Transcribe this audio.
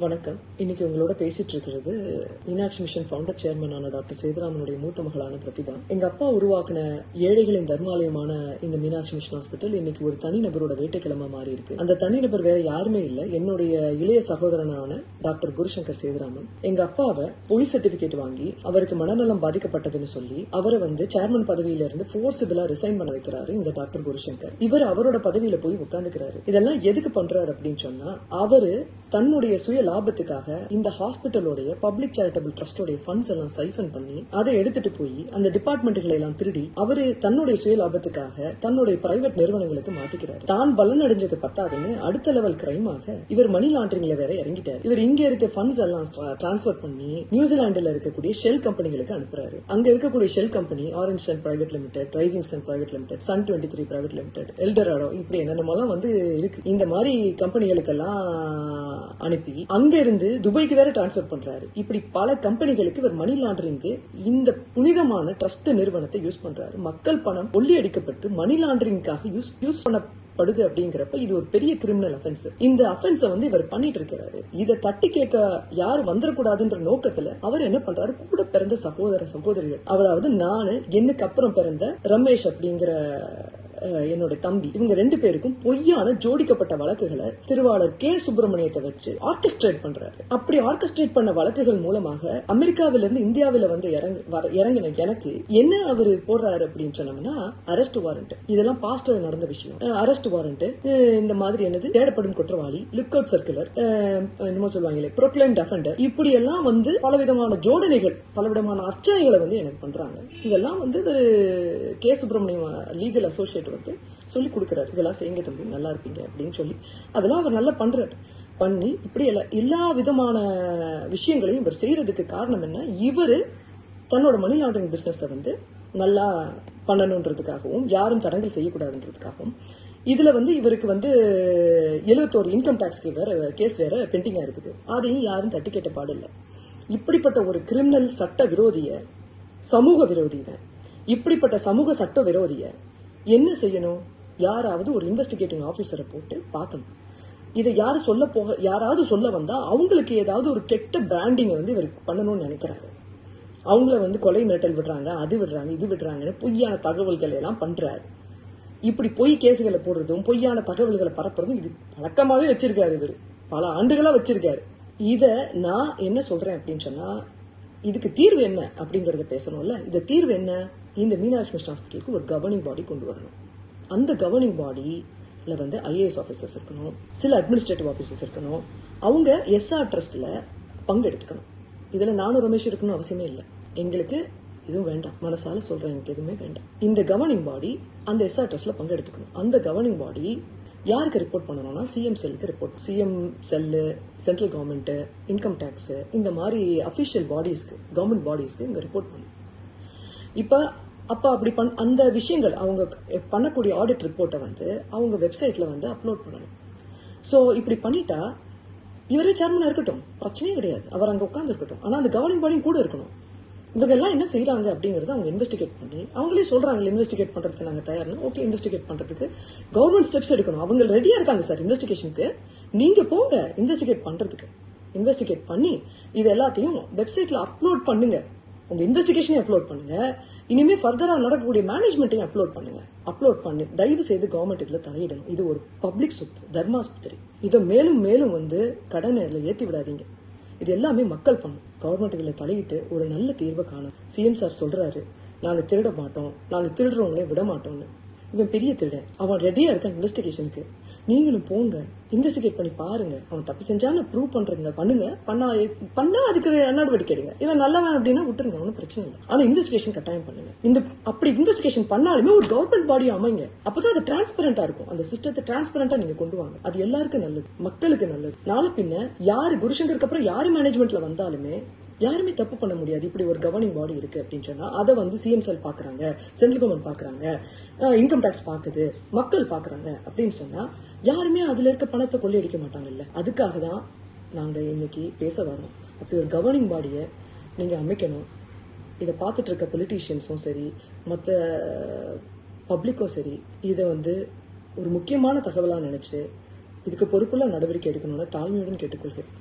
வணக்கம். இன்னைக்கு உங்களோட பேசிட்டு இருக்கிறது மீனாட்சி மிஷன் ஃபவுண்டர் சேர்மனான டாக்டர் சேதுராமனுடைய மூத்த மகளான பிரதிபா. எங்க அப்பா உருவாக்கின ஏழைகளின் தர்மாலயமான இந்த மீனாட்சி மிஷன் ஹாஸ்பிட்டல் இன்னைக்கு ஒரு தனிநபரோட வேட்டைக்கிழமை மாறி இருக்கு. அந்த தனிநபர் வேற யாருமே இல்ல, என்னுடைய இளைய சகோதரனான டாக்டர் குருசங்கர் சேதுராமன். எங்க அப்பாவை பொய் சர்டிபிகேட் வாங்கி அவருக்கு மனநலம் பாதிக்கப்பட்டதுன்னு சொல்லி அவரை சேர்மன் பதவியில இருந்து போர்சிபிளா ரிசைன் பண்ண வைக்கிறாரு இந்த டாக்டர் குருசங்கர். இவர் அவரோட பதவியில போய் உட்கார்ந்துக்கிறாரு. இதெல்லாம் எதுக்கு பண்றாரு அப்படின்னு சொன்னா, அவரு தன்னுடைய சுய லாபத்துக்காக இந்த ஹாஸ்பிட்டலோடைய பப்ளிக் சேரிட்டபிள் ட்ரஸ்டோட ஃபண்ட்ஸ் எல்லாம் சைஃபன் பண்ணி அதை எடுத்துட்டு போய் அந்த டிபார்ட்மெண்ட்களை எல்லாம் திருடி அவரு தன்னுடைய சுய லாபத்துக்காக தன்னுடைய பிரைவேட் நிறுவனங்களுக்கு மாத்திக்கிறார். தான் பலன் அடைஞ்சது பத்தாதுன்னு அடுத்த லெவல் கிரைமாக இவர் மணி லாண்டரிங்ல வேற இறங்கிட்டார். இவர் இங்க இருக்க ஃபண்ட்ஸ் எல்லாம் டிரான்ஸ்பர் பண்ணி நியூசிலாந்துல இருக்கக்கூடிய ஷெல் கம்பெனிகளுக்கு அனுப்புறாரு. அங்க இருக்கக்கூடிய shell company orange sun private limited, rising sun private limited, sun 23 private limited, Eldorado, இப்படி என்னென்னமோ இருக்கு. இந்த மாதிரி கம்பெனிகளுக்கெல்லாம் அனுப்பி அங்க இருந்து துபாய்க்கு வேற டிரான்ஸ்பர் பண்றாரு. இப்படி பல கம்பெனிகளுக்கு இவர் மணி லாண்டரிங்கு இந்த புனிதமான ட்ரஸ்ட் நிறுவனத்தை யூஸ் பண்றாரு. மக்கள் பணம் கொள்ளையடிக்கப்பட்டு மணி லாண்டரிங்காக யூஸ் பண்ணப்படுது அப்படிங்கிறப்ப இது ஒரு பெரிய கிரிமினல் அஃபென்ஸ். இந்த அஃபென்ஸை இவர் பண்ணிட்டு இருக்கிறாரு. இதை தட்டி கேட்க யாரும் வந்துடக்கூடாதுன்ற நோக்கத்துல அவர் என்ன பண்றாரு, கூட பிறந்த சகோதரிகள், அதாவது நானு, எனக்கு அப்புறம் பிறந்த ரமேஷ் அப்படிங்கிற என்னோட தம்பி, இவங்க 2 பேருக்கும் பொய்யான ஜோடிக்கப்பட்ட வழக்குகளை திருவாளர் கே சுப்பிரமணியத்தை வச்சு ஆர்கெஸ்ட்ரேட் பண்றாரு. அப்படி ஆர்கெஸ்ட்ரேட் பண்ண வழக்குகள் மூலமாக அமெரிக்காவில இருந்து இந்தியாவில இறங்கின எனக்கு என்ன அவரு போடுறாரு அப்படின்னு சொன்னோம்னா, அரெஸ்ட் வாரண்ட். இதெல்லாம் பாஸ்ட் நடந்த விஷயம். அரெஸ்ட் வாரண்ட், இந்த மாதிரி என்னது தேடப்படும் குற்றவாளி, லுக் அவுட் சர்க்குலர், என்னமோ சொல்லுவாங்களே ப்ரோக்ளைம்ட் அஃபெண்டர், இப்படி எல்லாம் பலவிதமான ஜோடனைகள், பலவிதமான அர்ச்சனைகளை எனக்கு பண்றாங்க. இதெல்லாம் கே சுப்பிரமணியம் லீகல் அசோசியேட் சொல்லி கொடுக்கிறாரு. இதெல்லாம் செய்யுங்க தம்பி, நல்லா இருப்பீங்க அப்படின்னு சொல்லி அதெல்லாம் அவர் நல்லா பண்றாரு. பண்ணி இப்படி எல்லா விதமான விஷயங்களையும் இவர் செய்யறதுக்கு காரணம் என்ன, இவரு தன்னோட மணி லாண்டரிங் பிசினஸ் நல்லா பண்ணணுன்றதுக்காகவும் யாரும் தடங்கல் செய்யக்கூடாதுன்றதுக்காகவும் இதுல இவருக்கு 71 இன்கம் டாக்ஸ்க்கு வேற கேஸ் வேற பெண்டிங்கா இருக்குது. அதையும் யாரும் தட்டி கேட்ட பாடில்லை. இப்படிப்பட்ட ஒரு கிரிமினல் சட்ட விரோதிய, சமூக விரோதிய, இப்படிப்பட்ட சமூக சட்ட விரோதிய என்ன செய்யணும், யாராவது ஒரு இன்வெஸ்டிகேட்டிங் ஆபீசரை போட்டு பார்க்கணும். இதை யாராவது சொல்ல வந்தா அவங்களுக்கு ஏதாவது ஒரு கெட்ட பிராண்டிங் இவர் பண்ணணும்னு நினைக்கிறாரு. அவங்கள கொலை மிரட்டல் விடுறாங்க, அது விடுறாங்க, இது விடுறாங்கன்னு பொய்யான தகவல்கள் எல்லாம் பண்றாரு. இப்படி பொய் கேசுகளை போடுறதும் பொய்யான தகவல்களை பரப்புறதும் இது பழக்கமாவே வச்சிருக்காரு. இவர் பல ஆண்டுகளா வச்சிருக்காரு. இத நான் என்ன சொல்றேன் அப்படின்னு சொன்னா, இதுக்கு தீர்வு என்ன அப்படிங்கறத பேசணும்ல. இந்த தீர்வு என்ன, இந்த மீனாட்சி மிஷன் ஹாஸ்பிட்டலுக்கு ஒரு கவர்னிங் பாடி கொண்டு வரணும். அந்த கவர்னிங் பாடியில IAS ஆபீசர்ஸ் இருக்கணும், சில அட்மினிஸ்ட்ரேட்டிவ் ஆபீசர்ஸ் இருக்கணும். அவங்க SR ட்ரஸ்ட்ல பங்கெடுத்துக்கணும். இதுல நானும் ரமேஷ் இருக்கணும் அவசியமே இல்லை. எங்களுக்கு எதுவும் வேண்டாம், மனசால சொல்றேன், எனக்கு எதுவுமே வேண்டாம். இந்த கவர்னிங் பாடி அந்த SR ட்ரஸ்ட்ல பங்கெடுத்துக்கணும். அந்த கவர்னிங் பாடி யாருக்கு ரிப்போர்ட் பண்ணணும்னா, CM செல்லுக்கு report. CM cell, central government, income tax, இந்த மாதிரி அபிஷியல் பாடிஸ்க்கு, கவர்மெண்ட் பாடிஸ்க்கு இங்க ரிப்போர்ட் பண்ணணும். அப்படி அந்த விஷயங்கள் அவங்க பண்ணக்கூடிய ஆடிட் ரிப்போர்ட்டை அவங்க வெப்சைட்ல அப்லோட் பண்ணணும். சோ இப்படி பண்ணிட்டா இவரே சேர்மனா இருக்கட்டும், பிரச்சனையே கிடையாது, அவர் அங்க உட்கார்ந்து இருக்கட்டும். ஆனா அந்த கவர்னிங் பாடியும் கூட இருக்கணும். இவங்க எல்லாம் என்ன செய்யறாங்க அப்படிங்கறத அவங்க இன்வெஸ்டிகேட் பண்ணி, அவங்களே சொல்றாங்க இன்வெஸ்டிகேட் பண்றதுக்கு நாங்க தயார்னு. ஓகே, இன்வெஸ்டிகேட் பண்றதுக்கு கவர்மெண்ட் ஸ்டெப்ஸ் எடுக்கணும். அவங்க ரெடியா இருக்காங்க சார் இன்வெஸ்டிகேஷனுக்கு, நீங்க போங்க இன்வெஸ்டிகேட் பண்றதுக்கு. இன்வெஸ்டிகேட் பண்ணி இது எல்லாத்தையும் வெப்சைட்ல அப்லோட் பண்ணுங்க. உங்க இன்வெஸ்டிகேஷனையும் அப்லோட் பண்ணுங்க, இனிமே ஃபர்தரா நடக்கக்கூடிய மேனேஜ்மெண்ட்டையும் அப்லோட் பண்ணுங்க. அப்லோட் பண்ணி தயவு செய்து கவர்மெண்ட் இதுல தலையிடணும். இது ஒரு பப்ளிக் சொத்து, தர்மாஸ்பத்திரி. இதை மேலும் மேலும் கடனை ஏற்றி விடாதீங்க. இது எல்லாமே மக்கள் பணம். கவர்மெண்ட் இதுல தலையிட்டு ஒரு நல்ல தீர்வை காணும். CM சார் சொல்றாரு, நாங்க திருட மாட்டோம், நாங்க திருடுறவங்களே விட மாட்டோம்னு. இவன் பெரிய திருடன், அவன் ரெடியா இருக்கான் இன்வெஸ்டிகேஷனுக்கு. நீங்களும் போங்க, இன்வெஸ்டிகேட் பண்ணி பாருங்க. அவன் தப்பு செஞ்சாலும் ப்ரூவ் பண்றீங்க, பண்ணுங்க. பண்ணா அதுக்கு நடவடிக்கை எடுங்க. இவன் நல்லவன் அப்படின்னா விட்டுருங்க, ஒன்னும் பிரச்சனை இல்லை. ஆனா இன்வெஸ்டிகேஷன் கட்டாயம் பண்ணுங்க. அப்படி இன்வெஸ்டிகேஷன் பண்ணாலுமே ஒரு கவர்மெண்ட் பாடியை அமைங்க. அப்பதான் அது டிரான்ஸ்பரண்டா இருக்கும். அந்த சிஸ்டத்தை டிரான்ஸ்பரண்டா நீங்க கொண்டு வாங்க. அது எல்லாருக்கும் நல்லது, மக்களுக்கு நல்லது. நாளை பின்ன யாரு குருசங்கருக்கு அப்புறம் யாரு மேனேஜ்மெண்ட்ல வந்தாலுமே யாருமே தப்பு பண்ண முடியாது. இப்படி ஒரு கவர்னிங் பாடி இருக்கு அப்படின்னு சொன்னா அதை CM செல் பாக்குறாங்க, சென்ட்ரல் கவர்மெண்ட் பாக்குறாங்க, இன்கம் டாக்ஸ் பாக்குது, மக்கள் பாக்குறாங்க அப்படின்னு சொன்னா யாருமே அதுல இருக்க பணத்தை கொள்ளையடிக்க மாட்டாங்கல்ல. அதுக்காக தான் நாங்க இன்னைக்கு பேச வரோம். அப்படி ஒரு கவர்னிங் பாடியை நீங்க அமைக்கணும். இதை பார்த்துட்டு இருக்க பொலிட்டீஷியன்ஸும் சரி, மற்ற பப்ளிக்கும் சரி, இதை ஒரு முக்கியமான தகவலா நினைச்சு இதுக்கு பொறுப்புள்ள நடவடிக்கை எடுக்கணும்னு தாழ்மையுடன் கேட்டுக்கொள்கிறேன்.